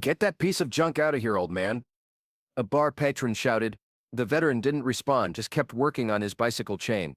Get that piece of junk out of here, old man. A bar patron shouted. The veteran didn't respond, just kept working on his bicycle chain.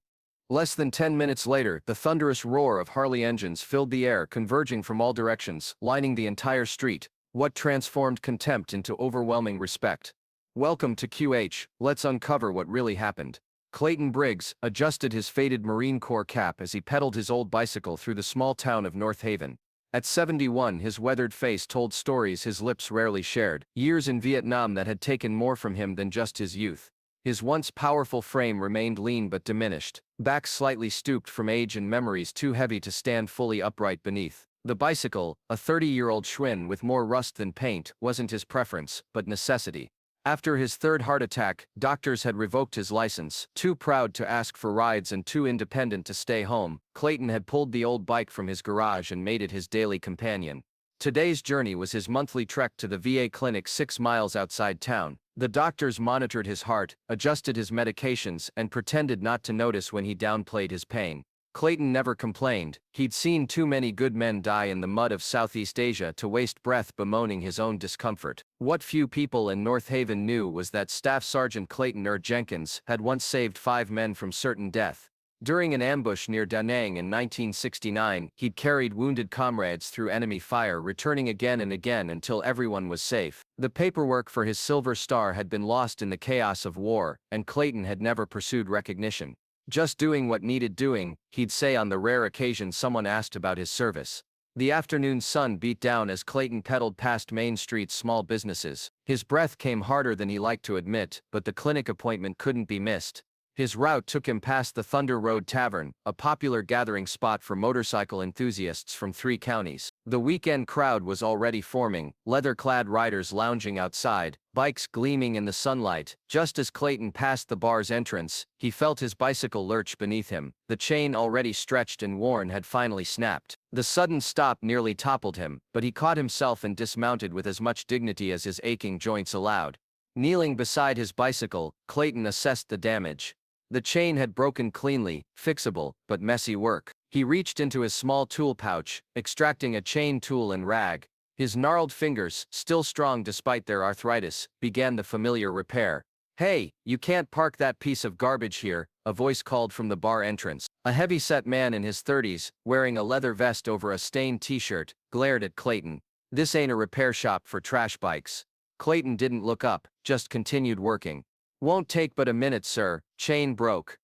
Less than 10 minutes later, the thunderous roar of Harley engines filled the air, converging from all directions, lining the entire street. What transformed contempt into overwhelming respect? Welcome to QH, let's uncover what really happened. Clayton Briggs adjusted his faded Marine Corps cap as he pedaled his old bicycle through the small town of North Haven. At 71, his weathered face told stories his lips rarely shared, years in Vietnam that had taken more from him than just his youth. His once powerful frame remained lean but diminished, back slightly stooped from age and memories too heavy to stand fully upright beneath. The bicycle, a 30-year-old Schwinn with more rust than paint, wasn't his preference, but necessity. After his third heart attack, doctors had revoked his license. Too proud to ask for rides and too independent to stay home, Clayton had pulled the old bike from his garage and made it his daily companion. Today's journey was his monthly trek to the VA clinic 6 miles outside town. The doctors monitored his heart, adjusted his medications, and pretended not to notice when he downplayed his pain. Clayton never complained. He'd seen too many good men die in the mud of Southeast Asia to waste breath bemoaning his own discomfort. What few people in North Haven knew was that Staff Sergeant Clayton Jenkins had once saved 5 men from certain death. During an ambush near Da Nang in 1969, he'd carried wounded comrades through enemy fire, returning again and again until everyone was safe. The paperwork for his Silver Star had been lost in the chaos of war, and Clayton had never pursued recognition. Just doing what needed doing, he'd say on the rare occasion someone asked about his service. The afternoon sun beat down as Clayton pedaled past Main Street's small businesses. His breath came harder than he liked to admit, but the clinic appointment couldn't be missed. His route took him past the Thunder Road Tavern, a popular gathering spot for motorcycle enthusiasts from 3 counties. The weekend crowd was already forming, leather-clad riders lounging outside, bikes gleaming in the sunlight. Just as Clayton passed the bar's entrance, he felt his bicycle lurch beneath him. The chain, already stretched and worn, had finally snapped. The sudden stop nearly toppled him, but he caught himself and dismounted with as much dignity as his aching joints allowed. Kneeling beside his bicycle, Clayton assessed the damage. The chain had broken cleanly, fixable, but messy work. He reached into his small tool pouch, extracting a chain tool and rag. His gnarled fingers, still strong despite their arthritis, began the familiar repair. "Hey, you can't park that piece of garbage here," a voice called from the bar entrance. A heavy-set man in his 30s, wearing a leather vest over a stained t-shirt, glared at Clayton. "This ain't a repair shop for trash bikes." Clayton didn't look up, just continued working. "Won't take but a minute, sir. Chain broke."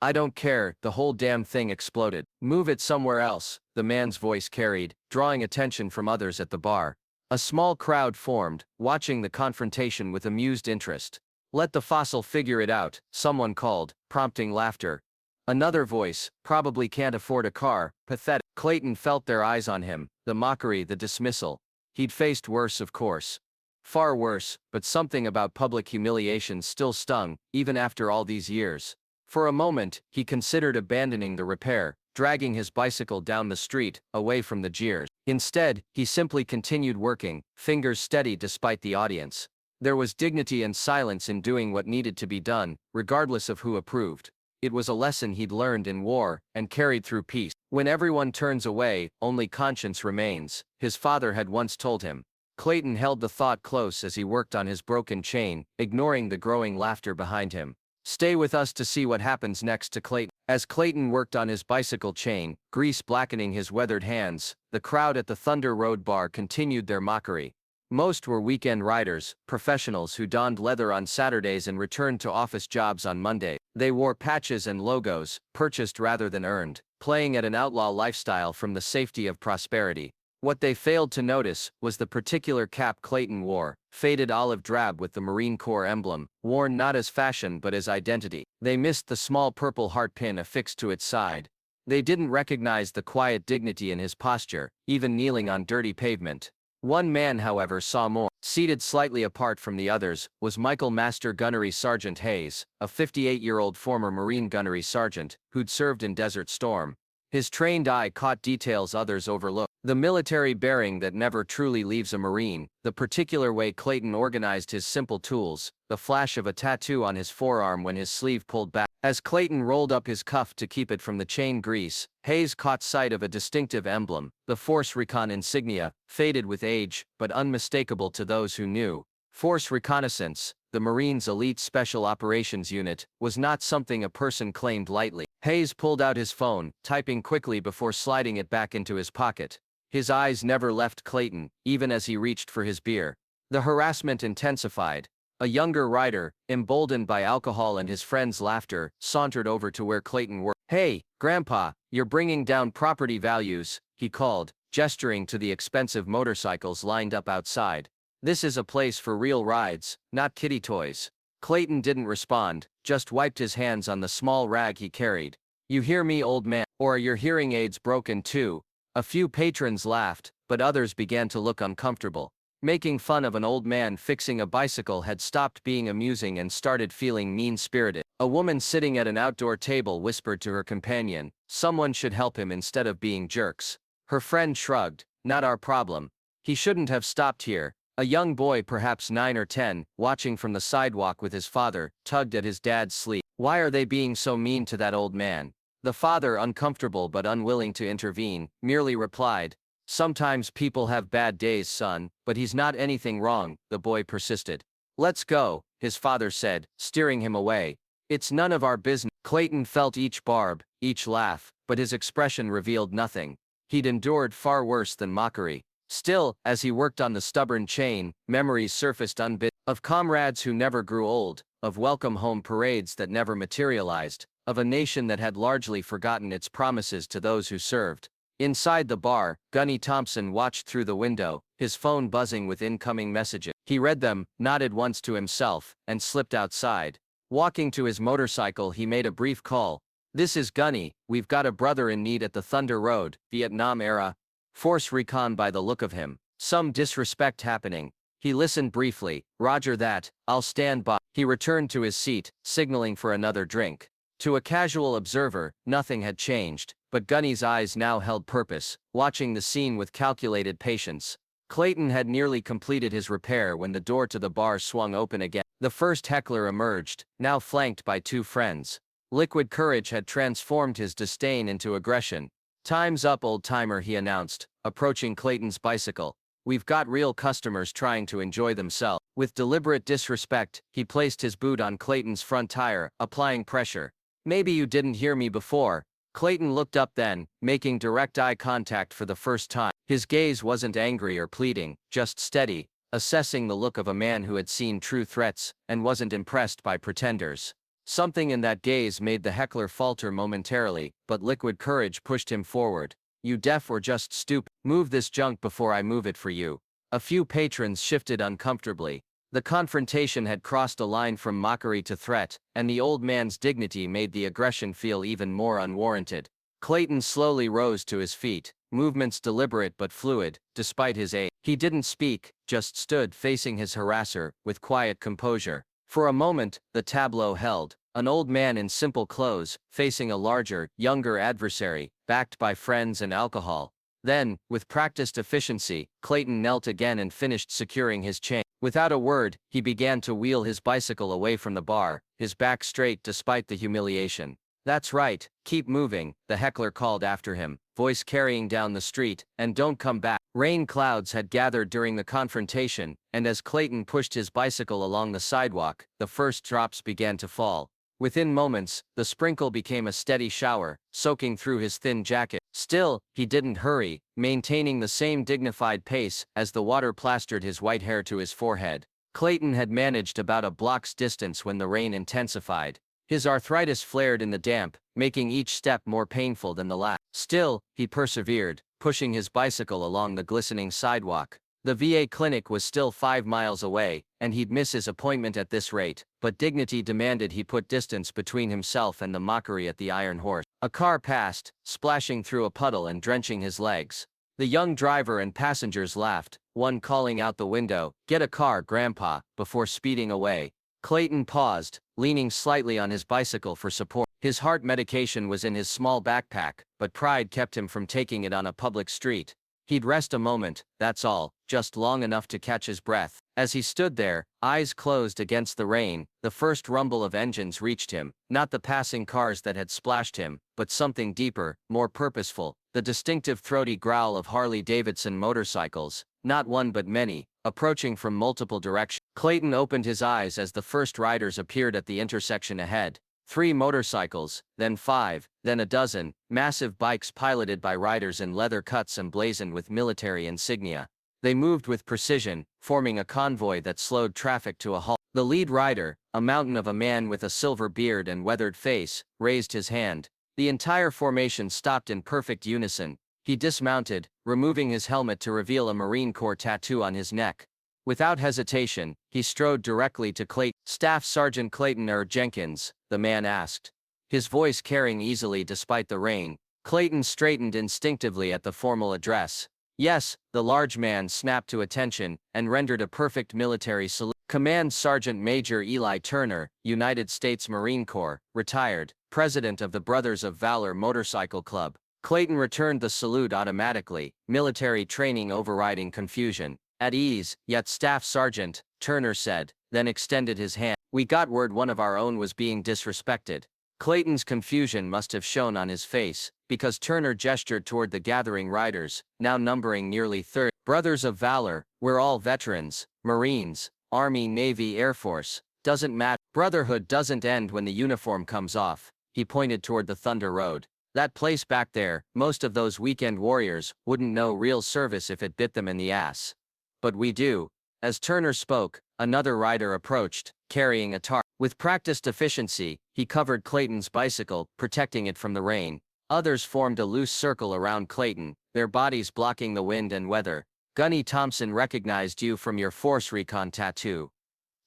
"I don't care," the whole damn thing exploded. "Move it somewhere else," the man's voice carried, drawing attention from others at the bar. A small crowd formed, watching the confrontation with amused interest. "Let the fossil figure it out," someone called, prompting laughter. Another voice, "Probably can't afford a car, pathetic." Clayton felt their eyes on him, the mockery, the dismissal. He'd faced worse, of course. Far worse, but something about public humiliation still stung, even after all these years. For a moment, he considered abandoning the repair, dragging his bicycle down the street, away from the jeers. Instead, he simply continued working, fingers steady despite the audience. There was dignity and silence in doing what needed to be done, regardless of who approved. It was a lesson he'd learned in war, and carried through peace. "When everyone turns away, only conscience remains," his father had once told him. Clayton held the thought close as he worked on his broken chain, ignoring the growing laughter behind him. Stay with us to see what happens next to Clayton. As Clayton worked on his bicycle chain, grease blackening his weathered hands, the crowd at the Thunder Road bar continued their mockery. Most were weekend riders, professionals who donned leather on Saturdays and returned to office jobs on Monday. They wore patches and logos, purchased rather than earned, playing at an outlaw lifestyle from the safety of prosperity. What they failed to notice was the particular cap Clayton wore, faded olive drab with the Marine Corps emblem, worn not as fashion but as identity. They missed the small purple heart pin affixed to its side. They didn't recognize the quiet dignity in his posture, even kneeling on dirty pavement. One man, however, saw more. Seated slightly apart from the others, was Michael Master Gunnery Sergeant Hayes, a 58-year-old former Marine gunnery sergeant, who'd served in Desert Storm. His trained eye caught details others overlooked. The military bearing that never truly leaves a Marine, the particular way Clayton organized his simple tools, the flash of a tattoo on his forearm when his sleeve pulled back. As Clayton rolled up his cuff to keep it from the chain grease, Hayes caught sight of a distinctive emblem, the Force Recon insignia, faded with age, but unmistakable to those who knew. Force Reconnaissance, the Marines' elite special operations unit, was not something a person claimed lightly. Hayes pulled out his phone, typing quickly before sliding it back into his pocket. His eyes never left Clayton, even as he reached for his beer. The harassment intensified. A younger rider, emboldened by alcohol and his friends' laughter, sauntered over to where Clayton worked. "Hey, Grandpa, you're bringing down property values," he called, gesturing to the expensive motorcycles lined up outside. "This is a place for real rides, not kiddie toys." Clayton didn't respond, just wiped his hands on the small rag he carried. "You hear me, old man? Or are your hearing aids broken too?" A few patrons laughed, but others began to look uncomfortable. Making fun of an old man fixing a bicycle had stopped being amusing and started feeling mean-spirited. A woman sitting at an outdoor table whispered to her companion, "Someone should help him instead of being jerks." Her friend shrugged, "Not our problem. He shouldn't have stopped here." A young boy, perhaps 9 or 10, watching from the sidewalk with his father, tugged at his dad's sleeve. "Why are they being so mean to that old man?" The father, uncomfortable but unwilling to intervene, merely replied, "Sometimes people have bad days, son, but he's not anything wrong," the boy persisted. "Let's go," his father said, steering him away. "It's none of our business." Clayton felt each barb, each laugh, but his expression revealed nothing. He'd endured far worse than mockery. Still, as he worked on the stubborn chain, memories surfaced unbidden, of comrades who never grew old, of welcome home parades that never materialized, of a nation that had largely forgotten its promises to those who served. Inside the bar, Gunny Thompson watched through the window, his phone buzzing with incoming messages. He read them, nodded once to himself, and slipped outside. Walking to his motorcycle, he made a brief call. "This is Gunny, we've got a brother in need at the Thunder Road, Vietnam era. Force Recon by the look of him. Some disrespect happening." He listened briefly. "Roger that, I'll stand by." He returned to his seat, signaling for another drink. To a casual observer, nothing had changed, but Gunny's eyes now held purpose, watching the scene with calculated patience. Clayton had nearly completed his repair when the door to the bar swung open again. The first heckler emerged, now flanked by 2 friends. Liquid courage had transformed his disdain into aggression. "Time's up, old-timer," he announced, approaching Clayton's bicycle. "We've got real customers trying to enjoy themselves." With deliberate disrespect, he placed his boot on Clayton's front tire, applying pressure. "Maybe you didn't hear me before." Clayton looked up then, making direct eye contact for the first time. His gaze wasn't angry or pleading, just steady, assessing the look of a man who had seen true threats, and wasn't impressed by pretenders. Something in that gaze made the heckler falter momentarily, but liquid courage pushed him forward. "You deaf or just stupid? Move this junk before I move it for you." A few patrons shifted uncomfortably. The confrontation had crossed a line from mockery to threat, and the old man's dignity made the aggression feel even more unwarranted. Clayton slowly rose to his feet, movements deliberate but fluid, despite his age. He didn't speak, just stood facing his harasser, with quiet composure. For a moment, the tableau held, an old man in simple clothes, facing a larger, younger adversary, backed by friends and alcohol. Then, with practiced efficiency, Clayton knelt again and finished securing his chain. Without a word, he began to wheel his bicycle away from the bar, his back straight despite the humiliation. "That's right, keep moving," the heckler called after him, voice carrying down the street, "and don't come back." Rain clouds had gathered during the confrontation, and as Clayton pushed his bicycle along the sidewalk, the first drops began to fall. Within moments, the sprinkle became a steady shower, soaking through his thin jacket. Still, he didn't hurry, maintaining the same dignified pace as the water plastered his white hair to his forehead. Clayton had managed about a block's distance when the rain intensified. His arthritis flared in the damp, making each step more painful than the last. Still, he persevered, pushing his bicycle along the glistening sidewalk. The VA clinic was still 5 miles away, and he'd miss his appointment at this rate, but dignity demanded he put distance between himself and the mockery at the Iron Horse. A car passed, splashing through a puddle and drenching his legs. The young driver and passengers laughed, one calling out the window, "Get a car, Grandpa," before speeding away. Clayton paused, leaning slightly on his bicycle for support. His heart medication was in his small backpack, but pride kept him from taking it on a public street. He'd rest a moment, that's all, just long enough to catch his breath. As he stood there, eyes closed against the rain, the first rumble of engines reached him, not the passing cars that had splashed him, but something deeper, more purposeful, the distinctive throaty growl of Harley-Davidson motorcycles, not one but many, approaching from multiple directions. Clayton opened his eyes as the first riders appeared at the intersection ahead. 3 motorcycles, then 5, then a dozen, massive bikes piloted by riders in leather cuts emblazoned with military insignia. They moved with precision, forming a convoy that slowed traffic to a halt. The lead rider, a mountain of a man with a silver beard and weathered face, raised his hand. The entire formation stopped in perfect unison. He dismounted, removing his helmet to reveal a Marine Corps tattoo on his neck. Without hesitation, he strode directly to Clayton. "Staff Sergeant Clayton Jenkins," the man asked. His voice carrying easily despite the rain. Clayton straightened instinctively at the formal address. "Yes," the large man snapped to attention, and rendered a perfect military salute. "Command Sergeant Major Eli Turner, United States Marine Corps, retired, President of the Brothers of Valor Motorcycle Club." Clayton returned the salute automatically, military training overriding confusion. "At ease, yet Staff Sergeant," Turner said, then extended his hand. "We got word one of our own was being disrespected." Clayton's confusion must have shown on his face, because Turner gestured toward the gathering riders, now numbering nearly 30. "Brothers of Valor, we're all veterans, Marines, Army, Navy, Air Force, doesn't matter. Brotherhood doesn't end when the uniform comes off." He pointed toward the Thunder Road. "That place back there, most of those weekend warriors wouldn't know real service if it bit them in the ass. But we do." As Turner spoke, another rider approached, carrying a tarp. With practiced efficiency, he covered Clayton's bicycle, protecting it from the rain. Others formed a loose circle around Clayton, their bodies blocking the wind and weather. "Gunny Thompson recognized you from your force recon tattoo."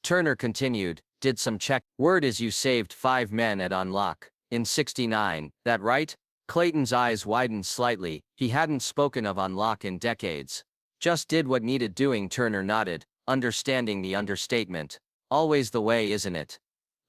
Turner continued, "Did some check. Word is you saved 5 men at Unlock in '69, that right?" Clayton's eyes widened slightly. He hadn't spoken of Unlock in decades. "Just did what needed doing," Turner nodded, understanding the understatement. "Always the way, isn't it?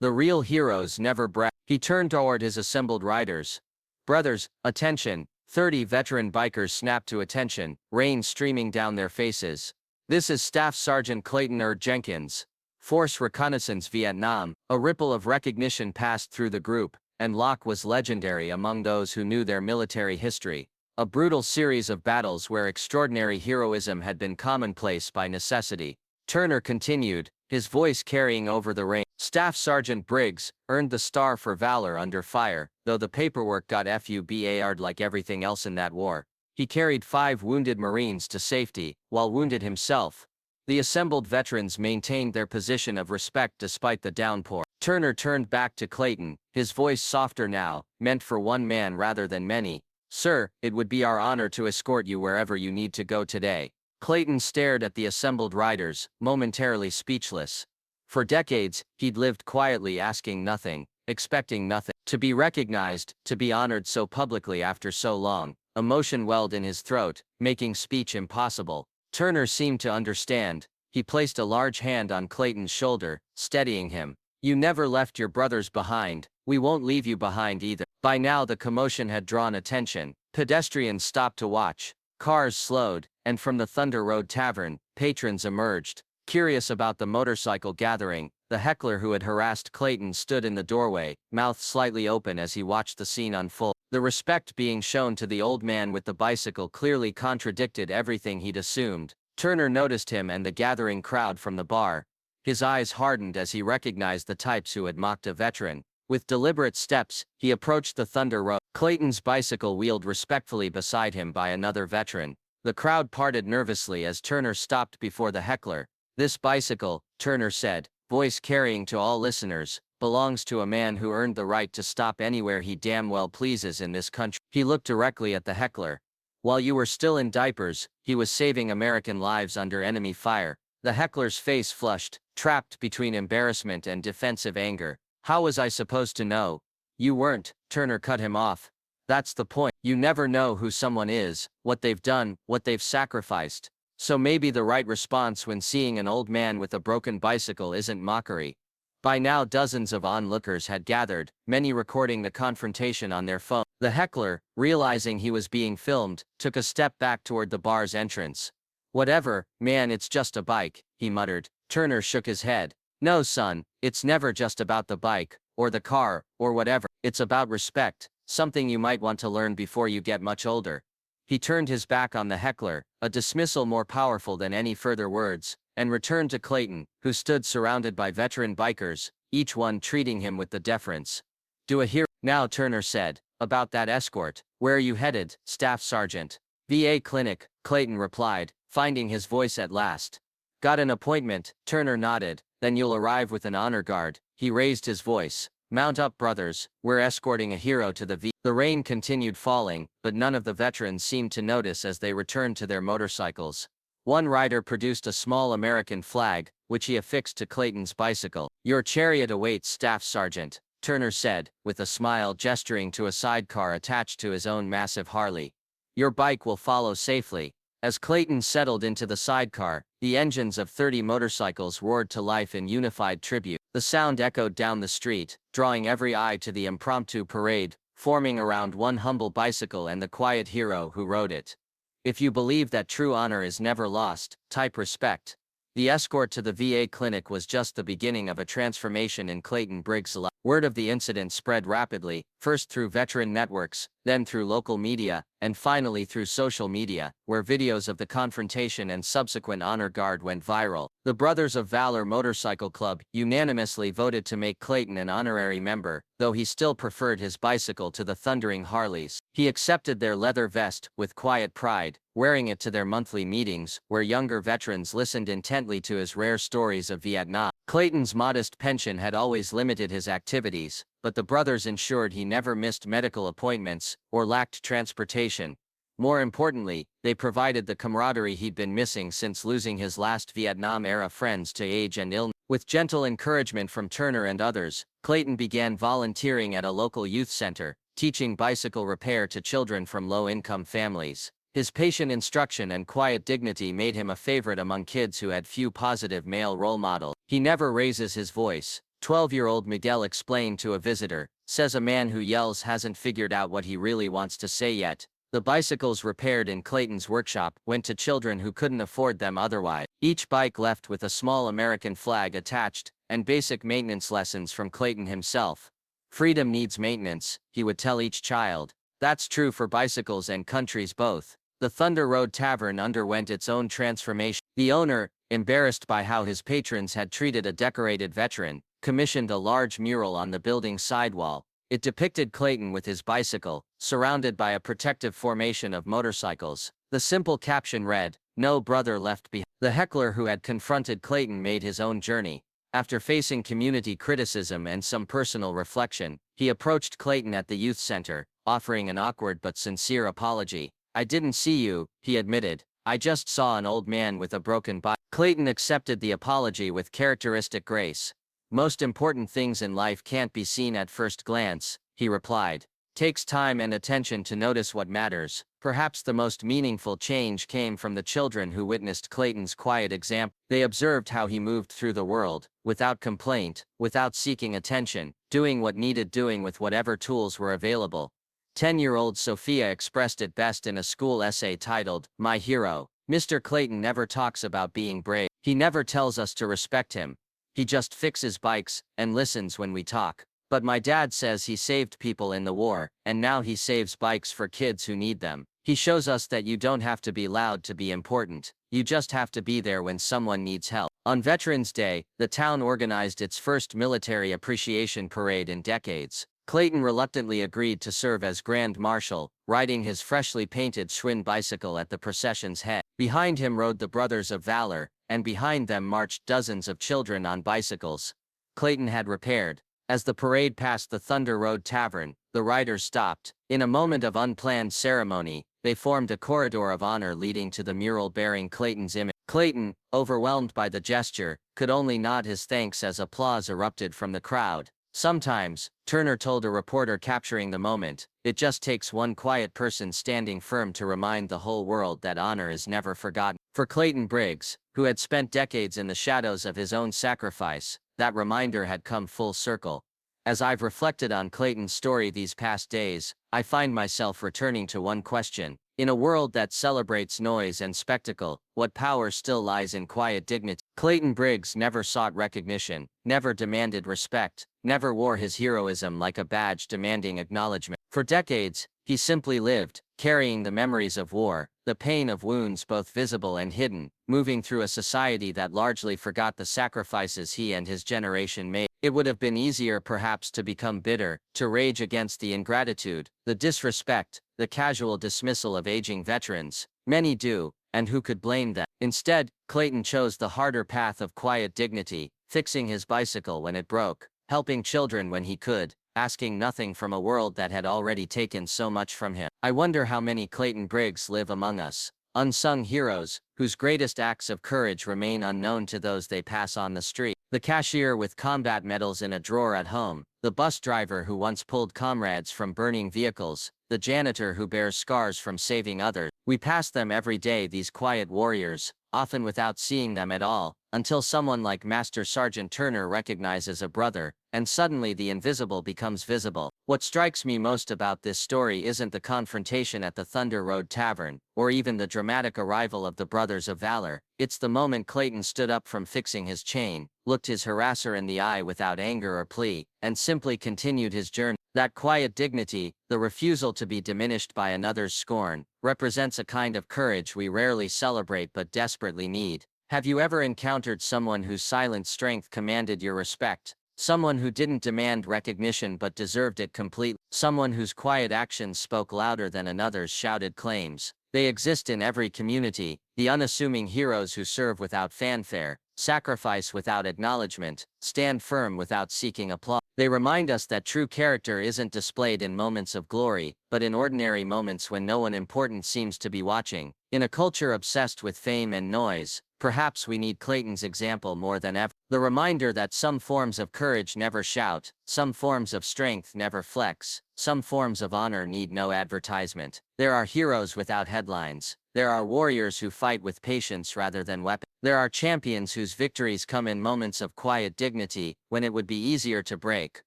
The real heroes never brag." He turned toward his assembled riders. "Brothers, attention." 30 veteran bikers snapped to attention, rain streaming down their faces. "This is Staff Sergeant Clayton Jenkins. Force Reconnaissance Vietnam." A ripple of recognition passed through the group, and Locke was legendary among those who knew their military history. A brutal series of battles where extraordinary heroism had been commonplace by necessity. Turner continued, his voice carrying over the rain. "Staff Sergeant Briggs earned the Star for Valor under fire, though the paperwork got FUBAR'd like everything else in that war. He carried 5 wounded Marines to safety, while wounded himself." The assembled veterans maintained their position of respect despite the downpour. Turner turned back to Clayton, his voice softer now, meant for one man rather than many. "Sir, it would be our honor to escort you wherever you need to go today." Clayton stared at the assembled riders, momentarily speechless. For decades, he'd lived quietly, asking nothing, expecting nothing. To be recognized, to be honored so publicly after so long, emotion welled in his throat, making speech impossible. Turner seemed to understand. He placed a large hand on Clayton's shoulder, steadying him. "You never left your brothers behind. We won't leave you behind either." By now the commotion had drawn attention. Pedestrians stopped to watch. Cars slowed, and from the Thunder Road Tavern, patrons emerged. Curious about the motorcycle gathering, the heckler who had harassed Clayton stood in the doorway, mouth slightly open as he watched the scene unfold. The respect being shown to the old man with the bicycle clearly contradicted everything he'd assumed. Turner noticed him and the gathering crowd from the bar. His eyes hardened as he recognized the types who had mocked a veteran. With deliberate steps, he approached the Thunder Road. Clayton's bicycle wheeled respectfully beside him by another veteran. The crowd parted nervously as Turner stopped before the heckler. "This bicycle," Turner said, voice carrying to all listeners, "belongs to a man who earned the right to stop anywhere he damn well pleases in this country." He looked directly at the heckler. "While you were still in diapers, he was saving American lives under enemy fire." The heckler's face flushed, trapped between embarrassment and defensive anger. "How was I supposed to know?" "You weren't," Turner cut him off. "That's the point. You never know who someone is, what they've done, what they've sacrificed. So maybe the right response when seeing an old man with a broken bicycle isn't mockery." By now dozens of onlookers had gathered, many recording the confrontation on their phone. The heckler, realizing he was being filmed, took a step back toward the bar's entrance. "Whatever, man, it's just a bike," he muttered. Turner shook his head. No, son, it's never just about the bike, or the car, or whatever. It's about respect, something you might want to learn before you get much older. He turned his back on the heckler, a dismissal more powerful than any further words, and returned to Clayton, who stood surrounded by veteran bikers, each one treating him with the deference. Do a hero. Now, Turner said, about that escort. Where are you headed, Staff Sergeant? VA clinic, Clayton replied, finding his voice at last. Got an appointment, Turner nodded. Then you'll arrive with an honor guard. He raised his voice. Mount up, brothers, we're escorting a hero to the V. The rain continued falling, but none of the veterans seemed to notice as they returned to their motorcycles. One rider produced a small American flag, which he affixed to Clayton's bicycle. Your chariot awaits, Staff Sergeant, Turner said, with a smile, gesturing to a sidecar attached to his own massive Harley. Your bike will follow safely. As Clayton settled into the sidecar, the engines of 30 motorcycles roared to life in unified tribute. The sound echoed down the street, drawing every eye to the impromptu parade, forming around one humble bicycle and the quiet hero who rode it. If you believe that true honor is never lost, type respect. The escort to the VA clinic was just the beginning of a transformation in Clayton Briggs' life. Word of the incident spread rapidly, first through veteran networks, then through local media, and finally through social media, where videos of the confrontation and subsequent honor guard went viral. The Brothers of Valor Motorcycle Club unanimously voted to make Clayton an honorary member, though he still preferred his bicycle to the thundering Harleys. He accepted their leather vest with quiet pride, wearing it to their monthly meetings, where younger veterans listened intently to his rare stories of Vietnam. Clayton's modest pension had always limited his activities, but the brothers ensured he never missed medical appointments or lacked transportation. More importantly, they provided the camaraderie he'd been missing since losing his last Vietnam-era friends to age and illness. With gentle encouragement from Turner and others, Clayton began volunteering at a local youth center, teaching bicycle repair to children from low-income families. His patient instruction and quiet dignity made him a favorite among kids who had few positive male role models. He never raises his voice, 12-year-old Miguel explained to a visitor, says a man who yells hasn't figured out what he really wants to say yet. The bicycles repaired in Clayton's workshop went to children who couldn't afford them otherwise. Each bike left with a small American flag attached, and basic maintenance lessons from Clayton himself. Freedom needs maintenance, he would tell each child. That's true for bicycles and countries both. The Thunder Road Tavern underwent its own transformation. The owner, embarrassed by how his patrons had treated a decorated veteran, commissioned a large mural on the building's sidewall. It depicted Clayton with his bicycle, surrounded by a protective formation of motorcycles. The simple caption read, "No brother left behind." The heckler who had confronted Clayton made his own journey. After facing community criticism and some personal reflection, he approached Clayton at the youth center, offering an awkward but sincere apology. I didn't see you, he admitted. I just saw an old man with a broken bike. Clayton accepted the apology with characteristic grace. Most important things in life can't be seen at first glance, he replied. Takes time and attention to notice what matters. Perhaps the most meaningful change came from the children who witnessed Clayton's quiet example. They observed how he moved through the world, without complaint, without seeking attention, doing what needed doing with whatever tools were available. 10-year-old Sophia expressed it best in a school essay titled, My Hero. Mr. Clayton never talks about being brave. He never tells us to respect him. He just fixes bikes and listens when we talk. But my dad says he saved people in the war, and now he saves bikes for kids who need them. He shows us that you don't have to be loud to be important. You just have to be there when someone needs help. On Veterans Day, the town organized its first military appreciation parade in decades. Clayton reluctantly agreed to serve as Grand Marshal, riding his freshly painted Schwinn bicycle at the procession's head. Behind him rode the Brothers of Valor, and behind them marched dozens of children on bicycles. Clayton had repaired. As the parade passed the Thunder Road Tavern, the riders stopped. In a moment of unplanned ceremony, they formed a corridor of honor leading to the mural bearing Clayton's image. Clayton, overwhelmed by the gesture, could only nod his thanks as applause erupted from the crowd. Sometimes, Turner told a reporter capturing the moment, it just takes one quiet person standing firm to remind the whole world that honor is never forgotten. For Clayton Briggs, who had spent decades in the shadows of his own sacrifice, that reminder had come full circle. As I've reflected on Clayton's story these past days, I find myself returning to one question. In a world that celebrates noise and spectacle, what power still lies in quiet dignity? Clayton Briggs never sought recognition, never demanded respect, never wore his heroism like a badge demanding acknowledgement. For decades, he simply lived, carrying the memories of war, the pain of wounds both visible and hidden, moving through a society that largely forgot the sacrifices he and his generation made. It would have been easier perhaps to become bitter, to rage against the ingratitude, the disrespect, the casual dismissal of aging veterans. Many do, and who could blame them? Instead, Clayton chose the harder path of quiet dignity, fixing his bicycle when it broke, helping children when he could, asking nothing from a world that had already taken so much from him. I wonder how many Clayton Briggs live among us, unsung heroes, whose greatest acts of courage remain unknown to those they pass on the street. The cashier with combat medals in a drawer at home, the bus driver who once pulled comrades from burning vehicles, the janitor who bears scars from saving others. We pass them every day, these quiet warriors, often without seeing them at all, until someone like Master Sergeant Turner recognizes a brother, and suddenly the invisible becomes visible. What strikes me most about this story isn't the confrontation at the Thunder Road Tavern, or even the dramatic arrival of the Brothers of Valor. It's the moment Clayton stood up from fixing his chain, looked his harasser in the eye without anger or plea, and simply continued his journey. That quiet dignity, the refusal to be diminished by another's scorn, represents a kind of courage we rarely celebrate but desperately need. Have you ever encountered someone whose silent strength commanded your respect? Someone who didn't demand recognition but deserved it completely? Someone whose quiet actions spoke louder than another's shouted claims? They exist in every community, the unassuming heroes who serve without fanfare, sacrifice without acknowledgement, stand firm without seeking applause. They remind us that true character isn't displayed in moments of glory, but in ordinary moments when no one important seems to be watching. In a culture obsessed with fame and noise, perhaps we need Clayton's example more than ever. The reminder that some forms of courage never shout, some forms of strength never flex, some forms of honor need no advertisement. There are heroes without headlines. There are warriors who fight with patience rather than weapons. There are champions whose victories come in moments of quiet dignity, when it would be easier to break.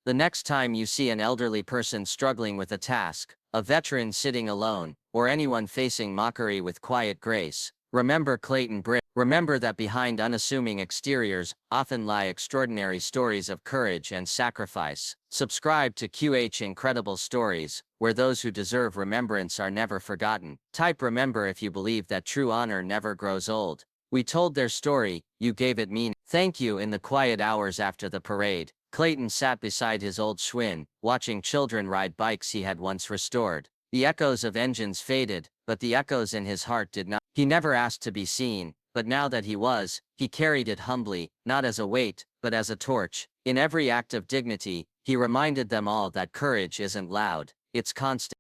The next time you see an elderly person struggling with a task, a veteran sitting alone, or anyone facing mockery with quiet grace, remember Clayton Briggs. Remember that behind unassuming exteriors often lie extraordinary stories of courage and sacrifice. Subscribe to QH Incredible Stories, where those who deserve remembrance are never forgotten. Type remember if you believe that true honor never grows old. We told their story, you gave it meaning. Thank you. In the quiet hours after the parade, Clayton sat beside his old Schwinn, watching children ride bikes he had once restored. The echoes of engines faded, but the echoes in his heart did not. He never asked to be seen, but now that he was, he carried it humbly, not as a weight, but as a torch. In every act of dignity, he reminded them all that courage isn't loud, it's constant.